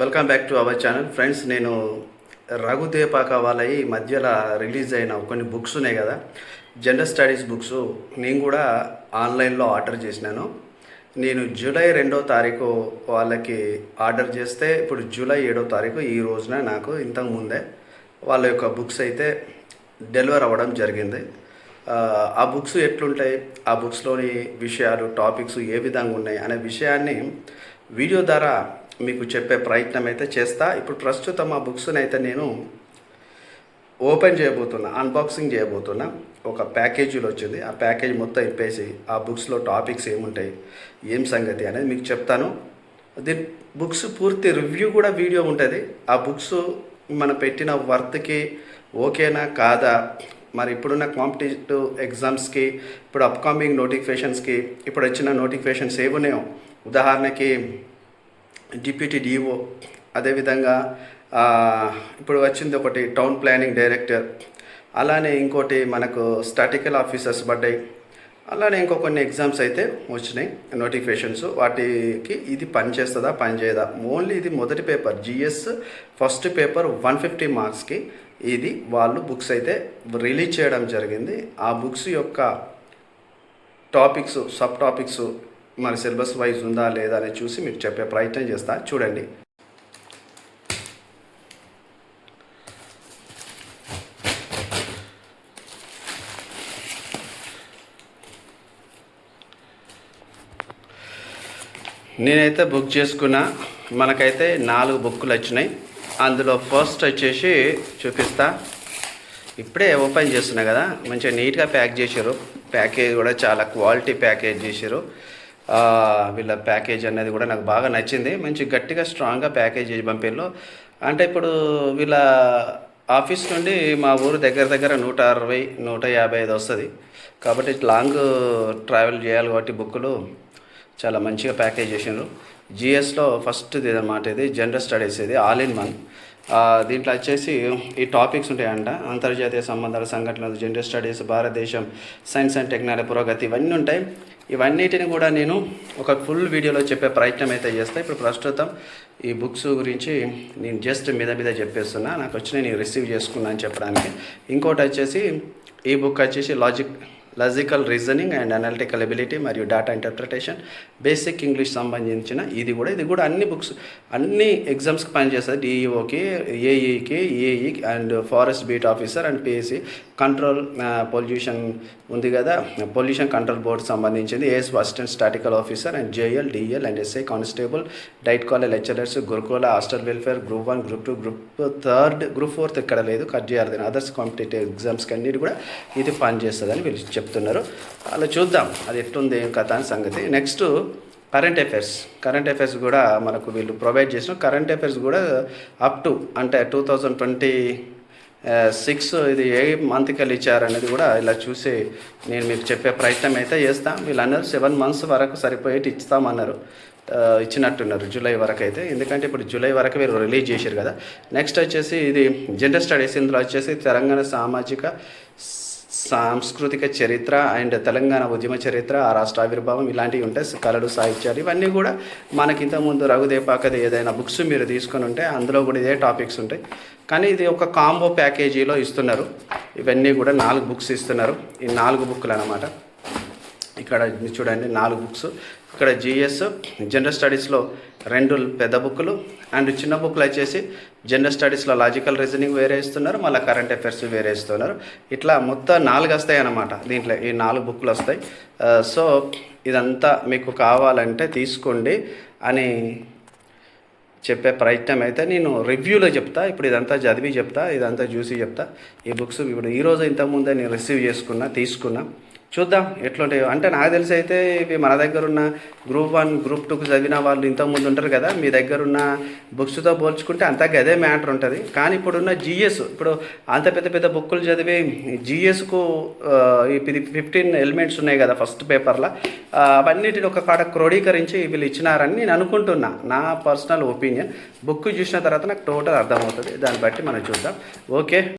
Welcome back to our channel friends. నేను రఘుదేపాక వాళ్ళవి మధ్యలో రిలీజ్ అయిన కొన్ని బుక్స్ ఉన్నాయి కదా, జనరల్ స్టడీస్ బుక్స్. నేను కూడా ఆన్లైన్లో ఆర్డర్ చేసినాను. నేను జూలై 2వ తారీఖు వాళ్ళకి ఆర్డర్ చేస్తే ఇప్పుడు జూలై 7వ తారీఖు ఈ రోజున నాకు ఇంతకు ముందే వాళ్ళ యొక్క బుక్స్ అయితే డెలివర్ అవ్వడం జరిగింది. ఆ బుక్స్ ఎట్లుంటాయి, ఆ బుక్స్లోని విషయాలు, టాపిక్స్ ఏ విధంగా ఉన్నాయి అనే విషయాన్ని వీడియో ద్వారా మీకు చెప్పే ప్రయత్నం అయితే చేస్తా. ఇప్పుడు ప్రస్తుతం ఆ బుక్స్ని అయితే నేను ఓపెన్ చేయబోతున్నా, అన్బాక్సింగ్ చేయబోతున్నా. ఒక ప్యాకేజీలో వచ్చింది. ఆ ప్యాకేజ్ మొత్తం ఇప్పేసి ఆ బుక్స్లో టాపిక్స్ ఏముంటాయి, ఏం సంగతి అనేది మీకు చెప్తాను. దీని బుక్స్ పూర్తి రివ్యూ కూడా వీడియో ఉంటుంది. ఆ బుక్స్ మనం పెట్టిన వర్త్కి ఓకేనా కాదా, మరి ఇప్పుడున్న కాంపిటేటివ్ ఎగ్జామ్స్కి, ఇప్పుడు అప్కమింగ్ నోటిఫికేషన్స్కి, ఇప్పుడు వచ్చిన నోటిఫికేషన్స్ ఏమున్నాయో, ఉదాహరణకి డిప్యూటీ డిఓ, అదేవిధంగా ఇప్పుడు వచ్చింది ఒకటి టౌన్ ప్లానింగ్ డైరెక్టర్, అలానే ఇంకోటి మనకు స్టాటికల్ ఆఫీసర్స్ పడ్డాయి, అలానే ఇంకో కొన్ని ఎగ్జామ్స్ అయితే వచ్చినాయి నోటిఫికేషన్స్. వాటికి ఇది పనిచేస్తుందా పనిచేయదా, ఓన్లీ ఇది మొదటి పేపర్ జిఎస్ ఫస్ట్ పేపర్ 150 మార్క్స్కి ఇది వాళ్ళు బుక్స్ అయితే రిలీజ్ చేయడం జరిగింది. ఆ బుక్స్ యొక్క టాపిక్స్, సబ్ టాపిక్స్ మన సిలబస్ వైజ్ ఉందా లేదా అని చూసి మీకు చెప్పే ప్రయత్నం చేస్తా. చూడండి. నేనైతే బుక్ చేసుకున్నా. మనకైతే 4 బుక్కులు వచ్చినాయి. అందులో ఫస్ట్ వచ్చేసి చూపిస్తా. ఇప్పుడే ఓపెన్ చేస్తున్నా కదా, మంచిగా నీట్గా ప్యాక్ చేశారు. ప్యాకేజ్ కూడా చాలా క్వాలిటీ ప్యాకేజ్ చేశారు. వీళ్ళ ప్యాకేజ్ అనేది కూడా నాకు బాగా నచ్చింది. మంచి గట్టిగా స్ట్రాంగ్గా ప్యాకేజ్ చేసి పంపిళ్ళు. అంటే ఇప్పుడు వీళ్ళ ఆఫీస్ నుండి మా ఊరు దగ్గర దగ్గర 160-155 వస్తుంది. కాబట్టి లాంగ్ ట్రావెల్ చేయాలి కాబట్టి బుక్కులు చాలా మంచిగా ప్యాకేజ్ చేసినారు. జిఎస్లో ఫస్ట్ది అన్నమాట. ఇది జనరల్ స్టడీస్, ఇది ఆల్ ఇన్ వన్. దీంట్లో వచ్చేసి ఈ టాపిక్స్ ఉంటాయంట. అంతర్జాతీయ సంబంధాల, సంఘటనలు, జనరల్ స్టడీస్, భారతదేశం, సైన్స్ అండ్ టెక్నాలజీ పురోగతి, ఇవన్నీ ఉంటాయి. ఇవన్నిటిని కూడా నేను ఒక ఫుల్ వీడియోలో చెప్పే ప్రయత్నం అయితే చేస్తాను. ఇప్పుడు ప్రస్తుతం ఈ బుక్స్ గురించి నేను జస్ట్ మీద చెప్పేస్తున్నా. నాకు వచ్చిన నేను రిసీవ్ చేసుకున్నా అని చెప్పడానికి. ఇంకోటి వచ్చేసి ఈ బుక్ వచ్చేసి logical reasoning and analytical ability మరియు డేటా ఇంటర్ప్రిటేషన్, బేసిక్ ఇంగ్లీష్ సంబంధించిన ఇది కూడా అన్ని బుక్స్ అన్ని ఎగ్జామ్స్కి పనిచేస్తుంది. డిఈఓకి, ఏఈకి, AE and forest beat officer and PSC control, pollution ఉంది కదా, పొల్యూషన్ కంట్రోల్ బోర్డు సంబంధించింది, AS assistant statical officer and JL, DL and SI constable, diet college lecturers, Gurukula, hostel welfare, group 1, group 2, group 3, group 4 ఇక్కడ లేదు, cut చేయాలి. Others competitive ఎగ్జామ్స్కి అన్నిటి కూడా ఇది పనిచేస్తుందని వీళ్ళు చెప్తున్నారు. అలా చూద్దాం అది ఎట్లుంది కథ అని సంగతి. నెక్స్ట్ కరెంట్ అఫైర్స్ కూడా మనకు వీళ్ళు ప్రొవైడ్ చేసిన కరెంట్ అఫైర్స్ కూడా అప్ టు అంటే 2026 ఇది ఏ మంత్కి ఇచ్చారనేది కూడా ఇలా చూసి నేను మీకు చెప్పే ప్రయత్నం అయితే చేస్తాను. వీళ్ళు అన్నారు 7 months వరకు సరిపోయేటి ఇస్తామన్నారు, ఇచ్చినట్టున్నారు జూలై వరకు అయితే. ఎందుకంటే ఇప్పుడు జూలై వరకు వీరు రిలీజ్ చేశారు కదా. నెక్స్ట్ వచ్చేసి ఇది జనరల్ స్టడీస్. ఇందులో వచ్చేసి తెలంగాణ సామాజిక సాంస్కృతిక చరిత్ర అండ్ తెలంగాణ ఉద్యమ చరిత్ర, ఆ రాష్ట్ర ఆవిర్భావం, ఇలాంటివి ఉంటాయి. కళలు, సాహిత్యాలు, ఇవన్నీ కూడా మనకి ఇంతకుముందు రఘుదేపాకది ఏదైనా బుక్స్ మీరు తీసుకొని ఉంటే అందులో కూడా ఇదే టాపిక్స్ ఉంటాయి. కానీ ఇది ఒక కాంబో ప్యాకేజీలో ఇస్తున్నారు. ఇవన్నీ కూడా 4 బుక్స్ ఇస్తున్నారు. ఈ 4 బుక్లు అన్నమాట. ఇక్కడ చూడండి 4 బుక్స్. ఇక్కడ జిఎస్ జనరల్ స్టడీస్లో 2 పెద్ద బుక్లు అండ్ చిన్న బుక్లు వచ్చేసి జనరల్ స్టడీస్లో లాజికల్ రీజనింగ్ వేరే ఇస్తున్నారు, మళ్ళీ కరెంట్ అఫైర్స్ వేరే ఇస్తున్నారు. ఇట్లా మొత్తం 4 వస్తాయి అన్నమాట. దీంట్లో ఈ 4 బుక్లు వస్తాయి. సో ఇదంతా మీకు కావాలంటే తీసుకోండి అని చెప్పే ప్రయత్నం అయితే నేను రివ్యూలో చెప్తా. ఇప్పుడు ఇదంతా చదివి చెప్తా, ఇదంతా చూసి చెప్తా. ఈ బుక్స్ ఇప్పుడు ఈరోజు ఇంతకుముందే నేను రిసీవ్ తీసుకున్నా. చూద్దాం ఎట్లుంటాయో. అంటే నాకు తెలిసి అయితే ఇవి మన దగ్గర ఉన్న గ్రూప్ 1, గ్రూప్ 2కు చదివిన వాళ్ళు ఇంతకుముందు ఉంటారు కదా, మీ దగ్గర ఉన్న బుక్స్తో పోల్చుకుంటే అంతా అదే మ్యాటర్ ఉంటుంది. కానీ ఇప్పుడున్న జిఎస్, ఇప్పుడు అంత పెద్ద బుక్కులు చదివి జిఎస్కు ఈ 15 ఎలిమెంట్స్ ఉన్నాయి కదా ఫస్ట్ పేపర్లో, అవన్నిటిని ఒక కాడ క్రోడీకరించి వీళ్ళు ఇచ్చినారని నేను అనుకుంటున్నా. నా పర్సనల్ ఒపీనియన్. బుక్ చూసిన తర్వాత నాకు టోటల్ అర్థమవుతుంది. దాన్ని బట్టి మనం చూద్దాం. ఓకే.